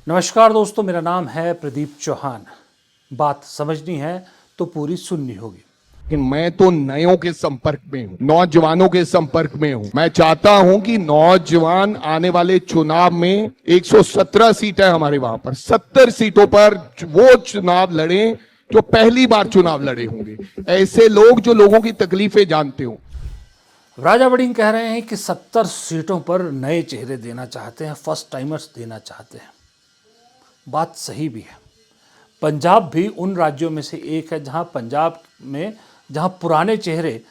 नमस्कार दोस्तों, मेरा नाम है प्रदीप चौहान। बात समझनी है तो पूरी सुननी होगी। लेकिन मैं तो नयों के संपर्क में हूं, नौजवानों के संपर्क में हूं। मैं चाहता हूं कि नौजवान आने वाले चुनाव में 117 सीट है हमारे वहां पर, 70 सीटों पर वो चुनाव लड़ें जो पहली बार चुनाव लड़े होंगे। ऐसे लोग जो लोगों की तकलीफें जानते हो। राजा वड़िंग कह रहे हैं कि 70 सीटों पर नए चेहरे देना चाहते हैं, फर्स्ट टाइमर्स देना चाहते हैं। बात सही भी है। पंजाब भी उन राज्यों में से एक है जहां पंजाब में जहां पुराने चेहरे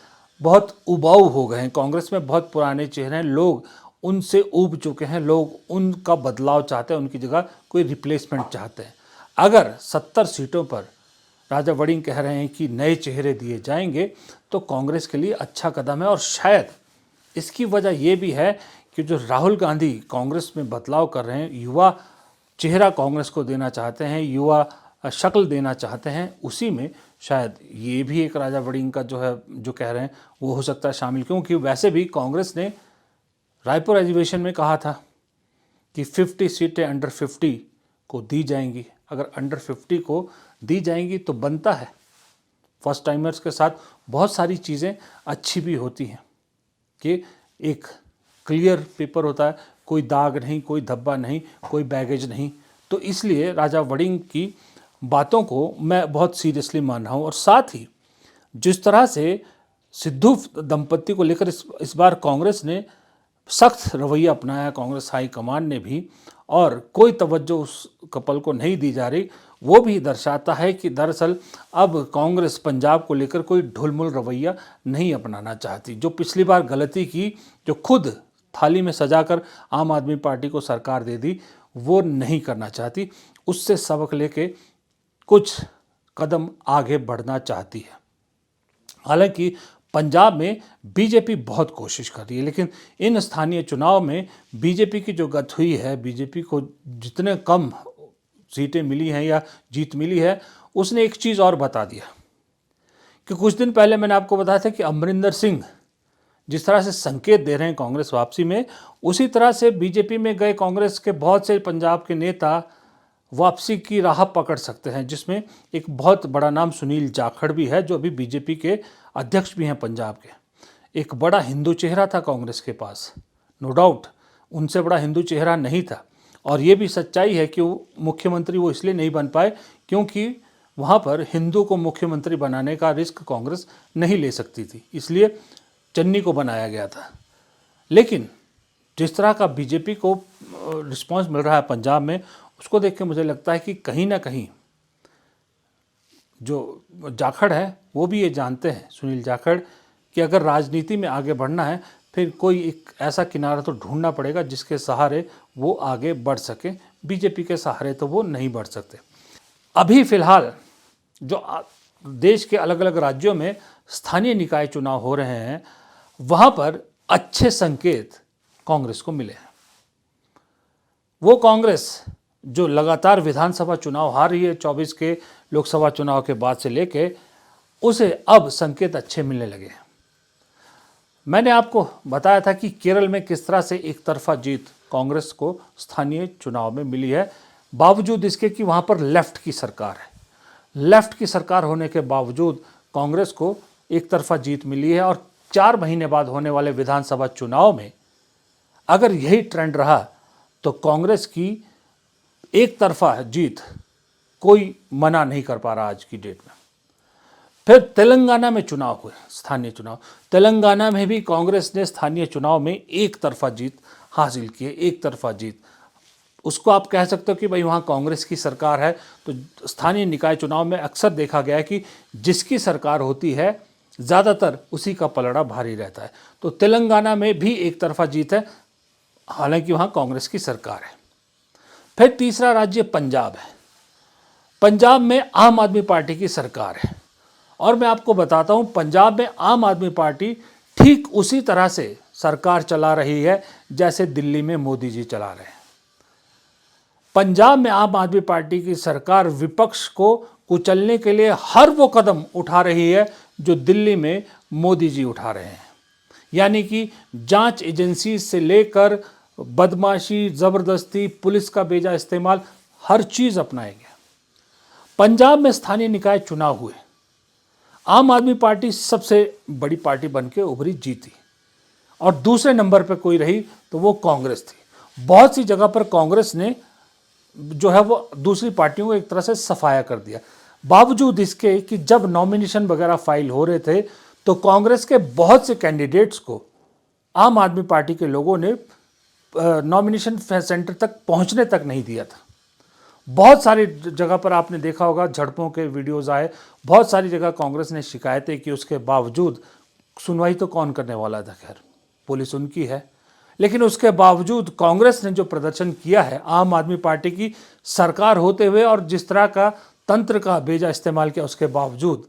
बहुत उबाऊ हो गए हैं। कांग्रेस में बहुत पुराने चेहरे हैं, लोग उनसे ऊब चुके हैं, लोग उनका बदलाव चाहते हैं, उनकी जगह कोई रिप्लेसमेंट चाहते हैं। अगर 70 सीटों पर राजा वड़िंग कह रहे हैं कि नए चेहरे दिए जाएंगे तो कांग्रेस के लिए अच्छा कदम है। और शायद इसकी वजह यह भी है कि जो राहुल गांधी कांग्रेस में बदलाव कर रहे हैं, युवा चेहरा कांग्रेस को देना चाहते हैं, युवा शक्ल देना चाहते हैं, उसी में शायद ये भी एक राजा वड़िंग का जो है जो कह रहे हैं वो हो सकता है शामिल। क्योंकि वैसे भी कांग्रेस ने रायपुर अधिवेशन में कहा था कि 50 सीटें अंडर 50 को दी जाएंगी। अगर अंडर 50 को दी जाएंगी तो बनता है फर्स्ट टाइमर्स के साथ बहुत सारी चीज़ें अच्छी भी होती हैं कि एक क्लियर पेपर होता है, कोई दाग नहीं, कोई धब्बा नहीं, कोई बैगेज नहीं। तो इसलिए राजा वड़िंग की बातों को मैं बहुत सीरियसली मान रहा हूँ। और साथ ही जिस तरह से सिद्धू दंपत्ति को लेकर इस बार कांग्रेस ने सख्त रवैया अपनाया, कांग्रेस हाईकमान ने भी, और कोई तवज्जो उस कपल को नहीं दी जा रही, वो भी दर्शाता है कि दरअसल अब कांग्रेस पंजाब को लेकर कोई ढुलमुल रवैया नहीं अपनाना चाहती। जो पिछली बार गलती की, जो खुद थाली में सजाकर आम आदमी पार्टी को सरकार दे दी, वो नहीं करना चाहती। उससे सबक लेके कुछ कदम आगे बढ़ना चाहती है। हालांकि पंजाब में बीजेपी बहुत कोशिश कर रही है, लेकिन इन स्थानीय चुनाव में बीजेपी की जो गत हुई है, बीजेपी को जितने कम सीटें मिली हैं या जीत मिली है, उसने एक चीज़ और बता दिया कि कुछ दिन पहले मैंने आपको बताया था कि अमरिंदर सिंह जिस तरह से संकेत दे रहे हैं कांग्रेस वापसी में, उसी तरह से बीजेपी में गए कांग्रेस के बहुत से पंजाब के नेता वापसी की राह पकड़ सकते हैं, जिसमें एक बहुत बड़ा नाम सुनील जाखड़ भी है, जो अभी बीजेपी के अध्यक्ष भी हैं पंजाब के। एक बड़ा हिंदू चेहरा था कांग्रेस के पास, नो डाउट, उनसे बड़ा हिंदू चेहरा नहीं था। और ये भी सच्चाई है कि मुख्यमंत्री वो इसलिए नहीं बन पाए क्योंकि वहाँ पर हिंदू को मुख्यमंत्री बनाने का रिस्क कांग्रेस नहीं ले सकती थी, इसलिए चन्नी को बनाया गया था। लेकिन जिस तरह का बीजेपी को रिस्पांस मिल रहा है पंजाब में, उसको देख के मुझे लगता है कि कहीं ना कहीं जो जाखड़ है वो भी ये जानते हैं, सुनील जाखड़, कि अगर राजनीति में आगे बढ़ना है फिर कोई एक ऐसा किनारा तो ढूंढना पड़ेगा जिसके सहारे वो आगे बढ़ सके। बीजेपी के सहारे तो वो नहीं बढ़ सकते। अभी फ़िलहाल जो देश के अलग अलग राज्यों में स्थानीय निकाय चुनाव हो रहे हैं, वहाँ पर अच्छे संकेत कांग्रेस को मिले हैं। वो कांग्रेस जो लगातार विधानसभा चुनाव हार रही है 24 के लोकसभा चुनाव के बाद से लेके, उसे अब संकेत अच्छे मिलने लगे हैं। मैंने आपको बताया था कि केरल में किस तरह से एक तरफा जीत कांग्रेस को स्थानीय चुनाव में मिली है, बावजूद इसके कि वहाँ पर लेफ्ट की सरकार है। लेफ्ट की सरकार होने के बावजूद कांग्रेस को एक तरफा जीत मिली है। और 4 महीने बाद होने वाले विधानसभा चुनाव में अगर यही ट्रेंड रहा तो कांग्रेस की एक तरफा जीत कोई मना नहीं कर पा रहा आज की डेट में। फिर तेलंगाना में चुनाव हुए, स्थानीय चुनाव। तेलंगाना में भी कांग्रेस ने स्थानीय चुनाव में एक तरफा जीत हासिल की है, एक तरफा जीत। उसको आप कह सकते हो कि भाई वहाँ कांग्रेस की सरकार है। तो स्थानीय निकाय चुनाव में अक्सर देखा गया है कि जिसकी सरकार होती है ज़्यादातर उसी का पलड़ा भारी रहता है। तो तेलंगाना में भी एक तरफा जीत है, हालांकि वहाँ कांग्रेस की सरकार है। फिर तीसरा राज्य पंजाब है। पंजाब में आम आदमी पार्टी की सरकार है। और मैं आपको बताता हूँ, पंजाब में आम आदमी पार्टी ठीक उसी तरह से सरकार चला रही है जैसे दिल्ली में मोदी जी चला रहे हैं। पंजाब में आम आदमी पार्टी की सरकार विपक्ष को कुचलने के लिए हर वो कदम उठा रही है जो दिल्ली में मोदी जी उठा रहे हैं। यानी कि जांच एजेंसी से लेकर बदमाशी, ज़बरदस्ती, पुलिस का बेजा इस्तेमाल, हर चीज़ अपनाएंगे। पंजाब में स्थानीय निकाय चुनाव हुए, आम आदमी पार्टी सबसे बड़ी पार्टी बन के उभरी, जीती, और दूसरे नंबर पर कोई रही तो वो कांग्रेस थी। बहुत सी जगह पर कांग्रेस ने जो है वो दूसरी पार्टियों को एक तरह से सफाया कर दिया। बावजूद इसके कि जब नॉमिनेशन वगैरह फाइल हो रहे थे तो कांग्रेस के बहुत से कैंडिडेट्स को आम आदमी पार्टी के लोगों ने नॉमिनेशन सेंटर तक पहुंचने तक नहीं दिया था। बहुत सारी जगह पर आपने देखा होगा, झड़पों के वीडियोस आए, बहुत सारी जगह कांग्रेस ने शिकायतें की, उसके बावजूद सुनवाई तो कौन करने वाला था, खैर पुलिस उनकी है, लेकिन उसके बावजूद कांग्रेस ने जो प्रदर्शन किया है आम आदमी पार्टी की सरकार होते हुए और जिस तरह का तंत्र का बेजा इस्तेमाल किया, उसके बावजूद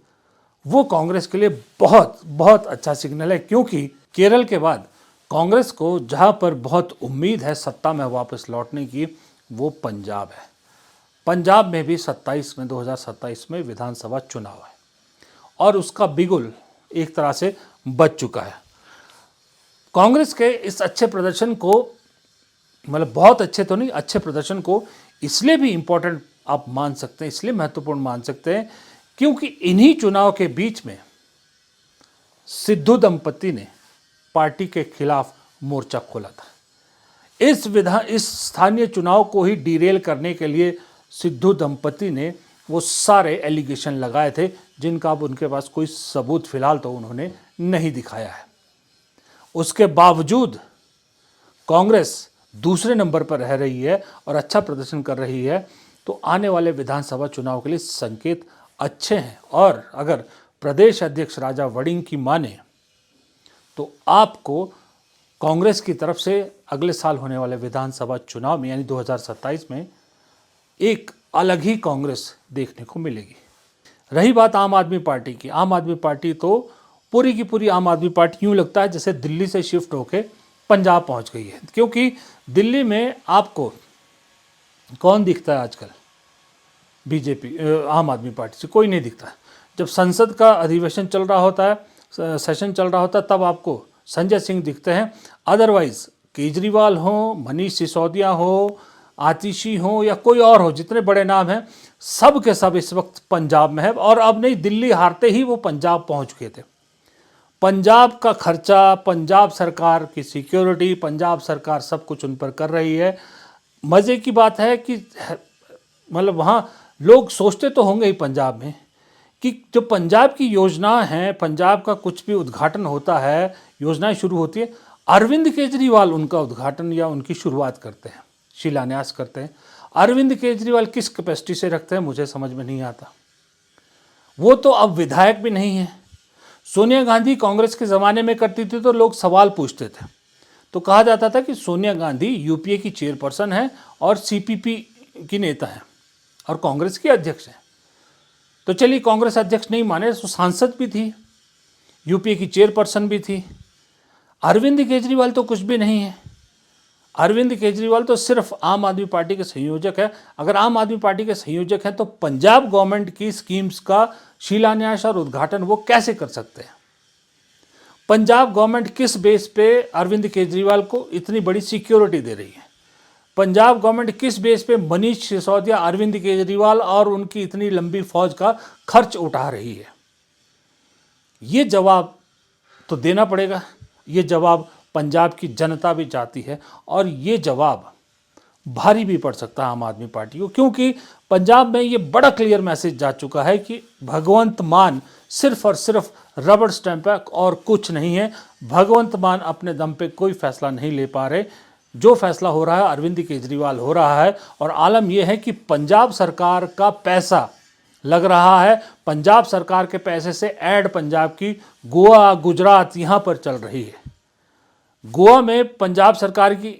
वो कांग्रेस के लिए बहुत बहुत अच्छा सिग्नल है। क्योंकि केरल के बाद कांग्रेस को जहां पर बहुत उम्मीद है सत्ता में वापस लौटने की, वो पंजाब है। पंजाब में भी 2027 में विधानसभा चुनाव है और उसका बिगुल एक तरह से बज चुका है। कांग्रेस के इस अच्छे प्रदर्शन को, मतलब बहुत अच्छे तो नहीं, अच्छे प्रदर्शन को इसलिए भी इम्पोर्टेंट आप मान सकते हैं, इसलिए महत्वपूर्ण मान सकते हैं क्योंकि इन्हीं चुनाव के बीच में सिद्धू दंपति ने पार्टी के खिलाफ मोर्चा खोला था। इस स्थानीय चुनाव को ही डिरेल करने के लिए सिद्धू दंपति ने वो सारे एलिगेशन लगाए थे जिनका अब उनके पास कोई सबूत फिलहाल तो उन्होंने नहीं दिखाया है। उसके बावजूद कांग्रेस दूसरे नंबर पर रह रही है और अच्छा प्रदर्शन कर रही है, तो आने वाले विधानसभा चुनाव के लिए संकेत अच्छे हैं। और अगर प्रदेश अध्यक्ष राजा वड़िंग की माने तो आपको कांग्रेस की तरफ से अगले साल होने वाले विधानसभा चुनाव में यानी 2027 में एक अलग ही कांग्रेस देखने को मिलेगी। रही बात आम आदमी पार्टी की, आम आदमी पार्टी तो पूरी की पूरी आम आदमी पार्टी यूँ लगता है जैसे दिल्ली से शिफ्ट होके पंजाब पहुंच गई है। क्योंकि दिल्ली में आपको कौन दिखता है आजकल? बीजेपी, आम आदमी पार्टी से कोई नहीं दिखता। जब संसद का अधिवेशन चल रहा होता है, सेशन चल रहा होता है, तब आपको संजय सिंह दिखते हैं। अदरवाइज केजरीवाल हो, मनीष सिसोदिया हो, आतिशी हो या कोई और हो, जितने बड़े नाम हैं सब के सब इस वक्त पंजाब में है। और अब नहीं, दिल्ली हारते ही वो पंजाब पहुंच गए थे। पंजाब का खर्चा, पंजाब सरकार की सिक्योरिटी, पंजाब सरकार सब कुछ उन पर कर रही है। मज़े की बात है कि मतलब वहाँ लोग सोचते तो होंगे ही पंजाब में कि जो पंजाब की योजना है, पंजाब का कुछ भी उद्घाटन होता है, योजनाएं शुरू होती है, अरविंद केजरीवाल उनका उद्घाटन या उनकी शुरुआत करते हैं, शिलान्यास करते हैं। अरविंद केजरीवाल किस कैपेसिटी से रखते हैं मुझे समझ में नहीं आता। वो तो अब विधायक भी नहीं है। सोनिया गांधी कांग्रेस के ज़माने में करती थी तो लोग सवाल पूछते थे, तो कहा जाता था कि सोनिया गांधी यूपीए की चेयरपर्सन है और सीपीपी की नेता है और कांग्रेस की अध्यक्ष है। तो चलिए, कांग्रेस अध्यक्ष नहीं माने तो सांसद भी थी, यूपीए की चेयरपर्सन भी थी। अरविंद केजरीवाल तो कुछ भी नहीं है। अरविंद केजरीवाल तो सिर्फ आम आदमी पार्टी के संयोजक है। अगर आम आदमी पार्टी के संयोजक हैं तो पंजाब गवर्नमेंट की स्कीम्स का शिलान्यास और उद्घाटन वो कैसे कर सकते हैं? पंजाब गवर्नमेंट किस बेस पे अरविंद केजरीवाल को इतनी बड़ी सिक्योरिटी दे रही है? पंजाब गवर्नमेंट किस बेस पे मनीष सिसोदिया, अरविंद केजरीवाल और उनकी इतनी लंबी फौज का खर्च उठा रही है? ये जवाब तो देना पड़ेगा। ये जवाब पंजाब की जनता भी चाहती है और ये जवाब भारी भी पड़ सकता है आम आदमी पार्टी को, क्योंकि पंजाब में ये बड़ा क्लियर मैसेज जा चुका है कि भगवंत मान सिर्फ और सिर्फ रबड़ स्टैंप है और कुछ नहीं है। भगवंत मान अपने दम पे कोई फैसला नहीं ले पा रहे। जो फैसला हो रहा है अरविंद केजरीवाल हो रहा है। और आलम यह है कि पंजाब सरकार का पैसा लग रहा है, पंजाब सरकार के पैसे से ऐड पंजाब की गोवा, गुजरात यहाँ पर चल रही है। गोवा में पंजाब सरकार की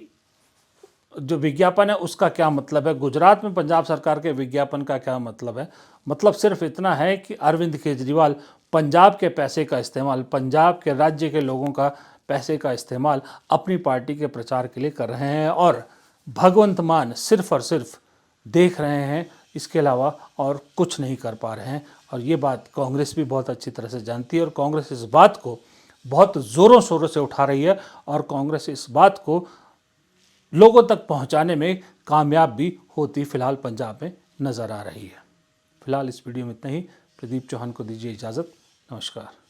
जो विज्ञापन है उसका क्या मतलब है, गुजरात में पंजाब सरकार के विज्ञापन का क्या मतलब है? मतलब सिर्फ इतना है कि अरविंद केजरीवाल पंजाब के पैसे का इस्तेमाल, पंजाब के राज्य के लोगों का पैसे का इस्तेमाल अपनी पार्टी के प्रचार के लिए कर रहे हैं और भगवंत मान सिर्फ और सिर्फ देख रहे हैं, इसके अलावा और कुछ नहीं कर पा रहे हैं। और ये बात कांग्रेस भी बहुत अच्छी तरह से जानती है और कांग्रेस इस बात को बहुत ज़ोरों शोरों से उठा रही है और कांग्रेस इस बात को लोगों तक पहुंचाने में कामयाब भी होती फिलहाल पंजाब में नजर आ रही है। फिलहाल इस वीडियो में इतना ही। प्रदीप चौहान को दीजिए इजाजत। नमस्कार।